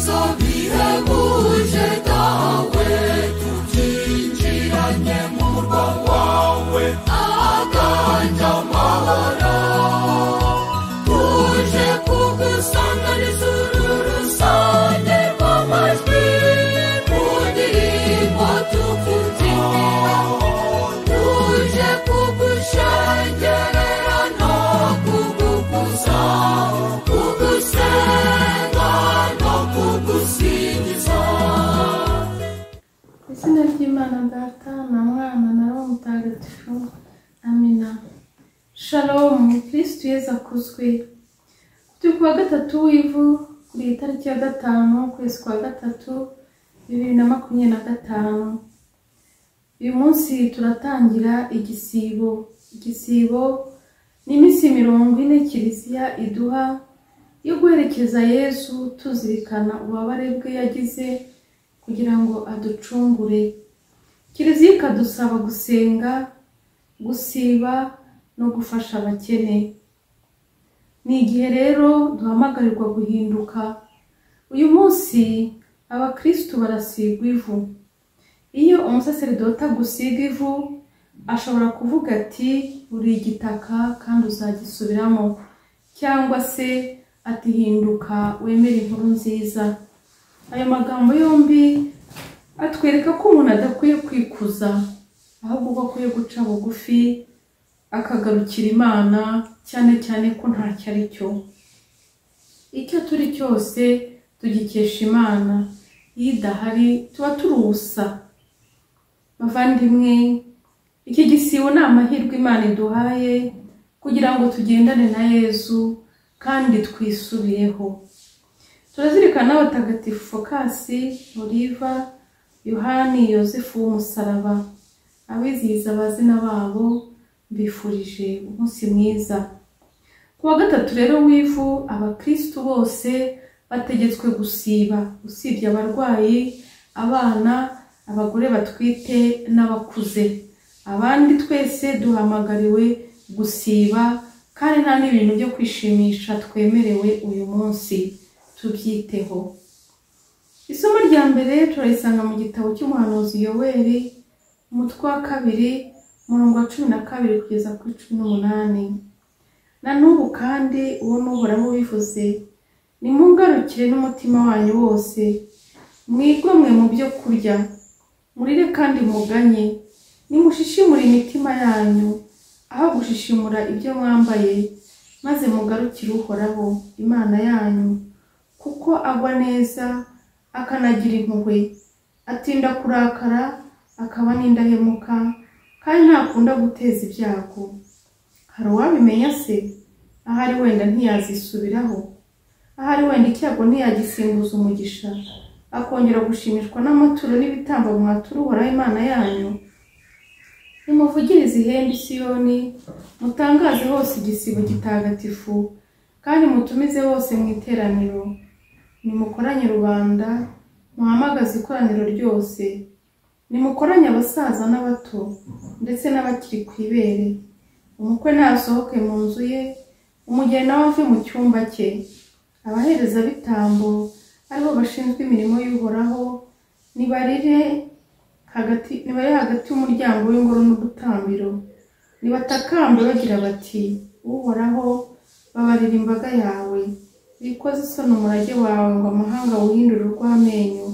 ibyiza bihebuje dawe tubyinjiranye mu murwa wawe ahaganje amahoro tuje kugusanganiza uru rusange rw'amajwi mu ndirimbo tukubyinira tuje kugushengerera no kugukuza kugusenga no kugusingiza. Izina ry'Imana Data na Mwana na Roho Mutagatifu. Amina. Shalom. Kristo Yesu akuzwe. Turi kuwa gatatu w'ivu kuri itariki ya 5 kwezi kwa gatatu 2025. Uyu munsi turatangira igisibo. Igisibo ni iminsi 40 Kiliziya iduha yo guherekeza Yesu tuzirikana ububabare bwe yagize kugira ngo aducungure. Kiliziya ikadusaba gusenga, gusiba no gufasha abakene. Ni igihe rero duhamagarirwa guhinduka. Uyu munsi abakristo barasigwa ivu. Iyo umusaseridoti agusiga ivu ashobora kuvuga ati uri igitaka kandi uzagisubiramo, cyangwa se ati hinduka wemere inkuru nziza. Ayo magambo yombi atwereka ko umuntu adakwiye kwikuza, ahubwo akwiye guca bugufi akagarukira Imana, cyane cyane ko ntacyo ari cyo. Icyo turi cyose tugikesha Imana, iyo idahari tuba turi ubusa. Bavandimwe, iki gisibo ni amahirwe Imana iduhaye kugira ngo tugendane na Yesu kandi twisubiyeho. Turazirikana abatagatifu Fokasi, Oliva, Yohani, Yosefu w'umusaraba. Abizihiza abazina babo mbifurije umunsi mwiza. Kuwa gatatu rero w'ivu abakristo bose bategetswe gusiba, usibye abarwayi, abana, abagore batwite n'abakuze. Abandi twese duhamagariwe gusiba, kandi nta n'ibintu byo kwishimisha twemerewe uyu munsi. Tubyiteho. Isomo rya mbere turarisanga mu gitabo cy'umuhanuzi Yoweli, umutwe wa 2, umurongo wa 12 kugeza kuri 18. Na n'ubu kandi uwo n'uhoraho bivuze, nimungarukire n'umutima wanyu wose, mwigomwe mu byo kurya, murire kandi muganye, nimushishimure imitima yanyu aho gushishimura ibyo mwambaye, maze mugarukire uhoraho Imana yanyu, kuko agwa neza akanagira impuhwe, atinda kurakara akaba n'indahemuka, kandi ntakunda guteza ibyago. Hari uwabimenya se? Ahari wenda ntiyazisubiraho, ahari wenda icyago ntiyagisimbuza umugisha, akongera gushimishwa n'amaturo n'ibitambo mwatura uhoraho Imana yanyu. Nimuvugirize ihembe Siyoni, mutangaze hose igisibo gitagatifu, kandi mutumize bose mu iteraniro. Nimukoranye rubanda, muhamagaze ikoraniro ryose. Nimukoranye abasaza n'abato, ndetse n'abakiri ku ibere. Umukwe nasohoke mu nzu ye, umugeni nawe ave mu cyumba cye. Abaherezabitambo aribo bashinzwe imirimo y'uhoraho nibarire hagati y'umuryango w'ingoro n'udutambiro. Nibatakambe bagira bati, uhoraho babarira imbaga yawe, bikoze isoni umurage wawe ngo amahanga wuhindure urw'amenyo.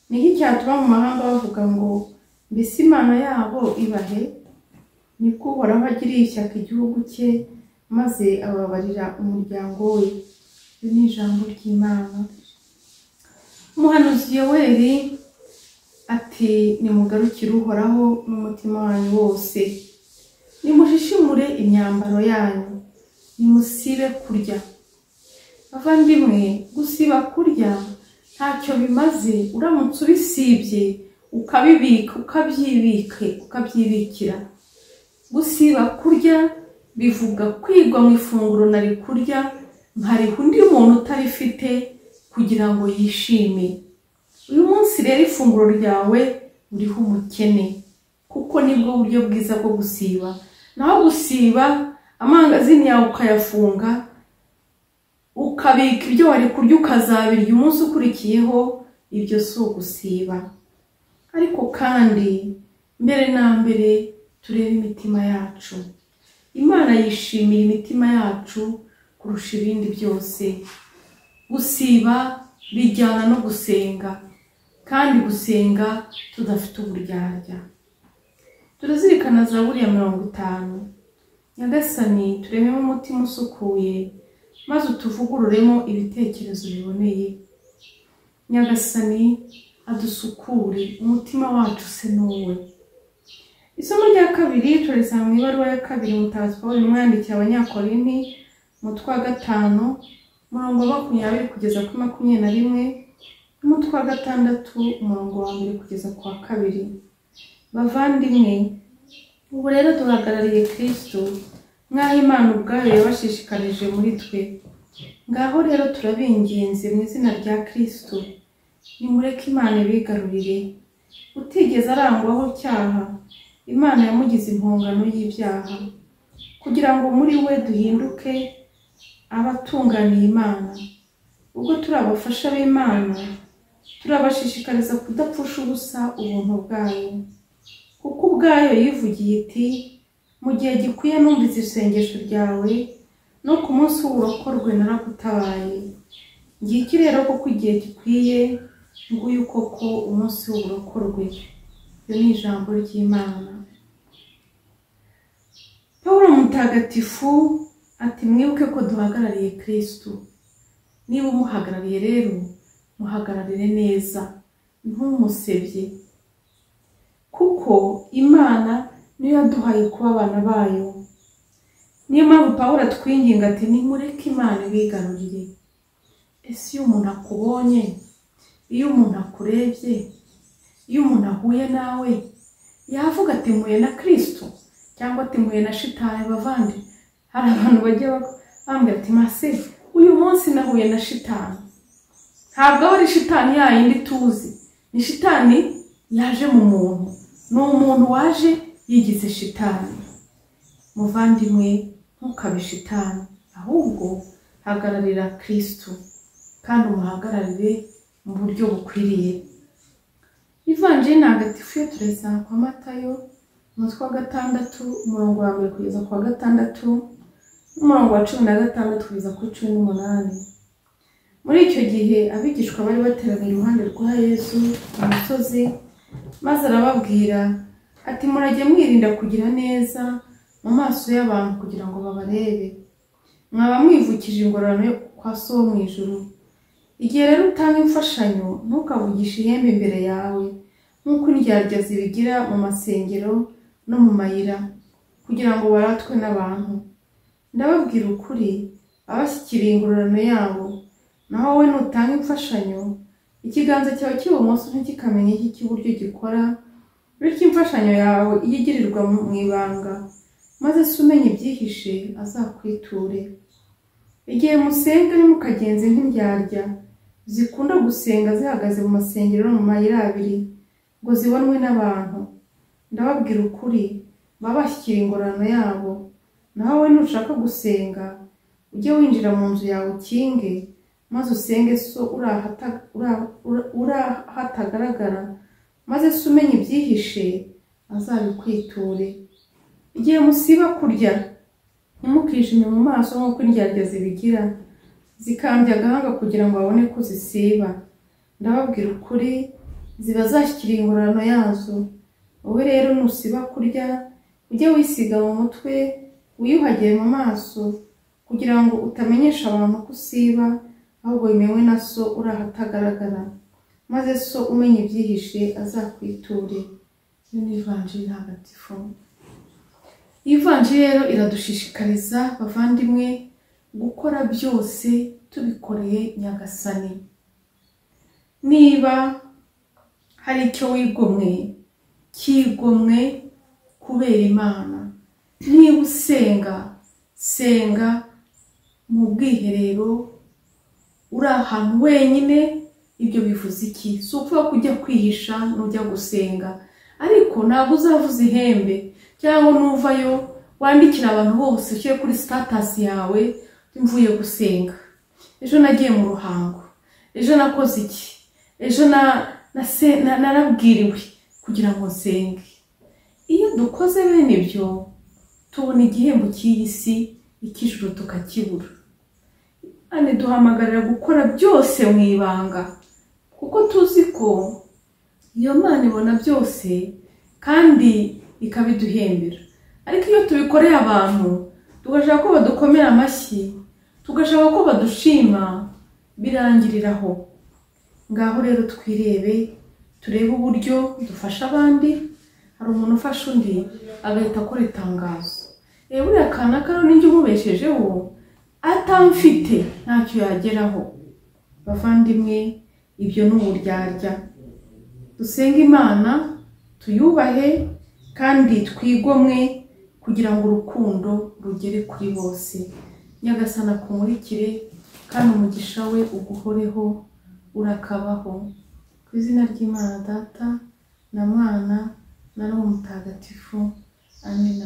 Niki cyatuma mu mahanga bavuga ngo mbese Imana yabo ibahe? Niko uhoraho agiriye ishyaka igihugu cye, maze ababarira umuryango we. Iri ni ijambo ry'Imana. Umuhanuzi Yoweli ati, nimugarukire uhoraho n'umutima wanyu wose, nimushishimure imyambaro yanyu, nimusibe kurya. Bavandimwe, gusiba kurya ntacyo bimaze uramutse ubisibye ukabyibikira. Gusiba kurya bivuga kwigwa mu ifunguro nari kurya nkariha undi muntu utarifite kugira ngo yishime. Uyu munsi rero ifunguro ryawe uriho umukene, kuko nibwo buryo bwiza bwo gusiba. Naho gusiba amangazini yawe ukayafunga ukabika ibyo wari kurya ukazabirya umunsi ukurikiyeho, ibyo si ugusiba. Ariko kandi mbere na mbere turebe imitima yacu. Imana yishimira imitima yacu kurusha ibindi byose. Gusiba bijyana no gusenga, kandi gusenga tudafite uburyarya. Turazirikana Zaburi ya 50. Nyagasani turememo umutima usukuye, maze utuvugururemo ibitekerezo biboneye. Nyagasani adusukure umutima wacu se n'uwe. Isomo rya kabiri turisanga mu ibaruwa ya kabiri Mutagatifu Pawulo umwandikiye Abanyakorinti, umutwe wa 5, umurongo wa 20 kugeza kuri 21, n'umutwe wa 6, umurongo wa 1 kugeza ku wa 2. Bavandimwe, ubu rero duhagarariye Kristo, nk'aho Imana ubwayo yabashishikarije muri twe. Ngaho rero turabinginze mu izina rya Kristo, nimureke Imana ibigarurire. Utigeze arangwaho cyaha, Imana yamugize impongano y'ibyaha, kugira ngo muri we duhinduke abatunganiye Imana. Ubwo turi abafasha b'Imana, turabashishikariza kudapfusha ubusa ubuntu bwayo, kuko ubwayo yivugiye iti, mu gihe gikwiye numvise isengesho ryawe, no ku munsi w'uburokorwe naragutabaye. Ngiki rero kuko igihe gikwiye, nguyu koko umunsi w'uburokorwe. Iyo ni ijambo ry'Imana. Pawulo mutagatifu ati, mwibuke ko duhagarariye Kristo. Niba umuhagarariye rero, muhagararire neza, ntumusebye, kuko Imana niyo yaduhaye kuba abana bayo. Niyo mpamvu Pawulo atwinginga ati, nimureke Imana ibigarurire. Ese iyo umuntu akubonye, iyo umuntu akurebye, iyo umuntu ahuye nawe, yavuga ati mpuye na Kristo cyangwa ati mpuye na shitani? Bavandi, hari abantu bajya bambwira ati, mase uyu munsi nahuye na shitani. Ntabwo ari shitani yayindi tuzi, ni shitani yaje mu muntu, ni umuntu waje yigize shitani. Muvandimwe, ntukabe shitani, ahubwo hagararira Kristo, kandi umuhagararire mu buryo bukwiriye. Ivanjiri ntagatifu yo turisanga kwa Matayo, umutwe wa 6, umurongo wa 1 kugeza ku wa 6, n'umurongo wa 16 kugeza ku 18. Muri icyo gihe abigishwa bari bateraniye iruhande rwa Yesu ku musozi, maze arababwira ati, murajye mwirinda kugira neza mu maso y'abantu kugira ngo babarebe. Mwaba mwivukije ingororano yo kwa So wo mu ijuru. Igihe rero utanga imfashanyo, ntukavugishe ihembe imbere yawe, nk'uko indyarya zibigira mu masengero no mu mayira, kugira ngo baratwe n'abantu. Ndababwira ukuri, abashyikiriye ingororano yabo. Naho wowe nutanga imfashanyo, ikiganza cyawe cy'ibumoso ntikikamenye iki cy'iburyo gikora, bityo imfashanyo yawe iyigirirwa mu ibanga, maze se umenye ibyihishe azakwiture. Igihe musenga ntimukagenze nk'indyarya zikunda gusenga zihagaze mu masengero no mu mayira abiri, ngo zibonwe n'abantu. Ndababwira ukuri, babashyikira ingororano yabo. Naho wowe nushaka gusenga, ujye winjira mu nzu yawe ukinge, maze usenge So uri ahatagaragara, maze se umenye ibyihishe azabikwiture. Igihe musiba kurya, ntimukijime mu maso nk'uko indyarya zibigira, zikambya agahanga kugira ngo babone ko zisiba. Ndababwira ukuri, ziba zashyikiriye ingororano yazo. Wowe rero nusiba kurya, ujye wisiga mu mutwe, wiyuhagiye mu maso, kugira ngo utamenyesha abantu ko usiba, ahubwo bimenywe na So uri ahatagaragara, maze So umenye ibyihishe azakwiture. Iyo ni Ivanjiri ntagatifu. Ivanjiri rero iradushishikariza bavandimwe gukora byose tubikoreye Nyagasani. Niba hari icyo wigomwe, kigomwe kubera Imana. Niba usenga, senga mu bwiherero, uri ahantu wenyine. Ibyo bivuze iki? Si ukuvuga kujya kwihisha nujya gusenga, ariko ntabwo uzavuza ihembe cyangwa nuvayo wandikira abantu bose ushyire kuri status yawe mvuye gusenga. ejo nagiye mu ruhango, ejo nakoze iki, ejo narabwiriwe kugira ngo nsenge. Iyo dukoze bene ibyo tubona igihembo cy'iyi si, icy'ijuru tukakibura. Ane duhamagarira gukora byose mu ibanga, kuko tuzi ko iyo Mana ibona byose kandi ikabiduhembera. Ariko iyo tubikoreye abantu tugashaka ko badukomera amashyi, tugashaka ko badushima, birangiriraho. Ngaho rero twirebe, turebe uburyo dufasha abandi. Hari umuntu ufasha undi agahita akora itangazo, buriya kana kano ninjye umubeshejeho, atamfite ntacyo yageraho. Bavandimwe, ibyo ni uburyarya. Dusenge Imana, tuyubahe kandi twigomwe kugira ngo urukundo rugere kuri bose. Nyagasani akumurikire kandi umugisha we uguhoreho, urakabaho. Ku izina ry'Imana Data na Mwana na Roho Mutagatifu. Amen.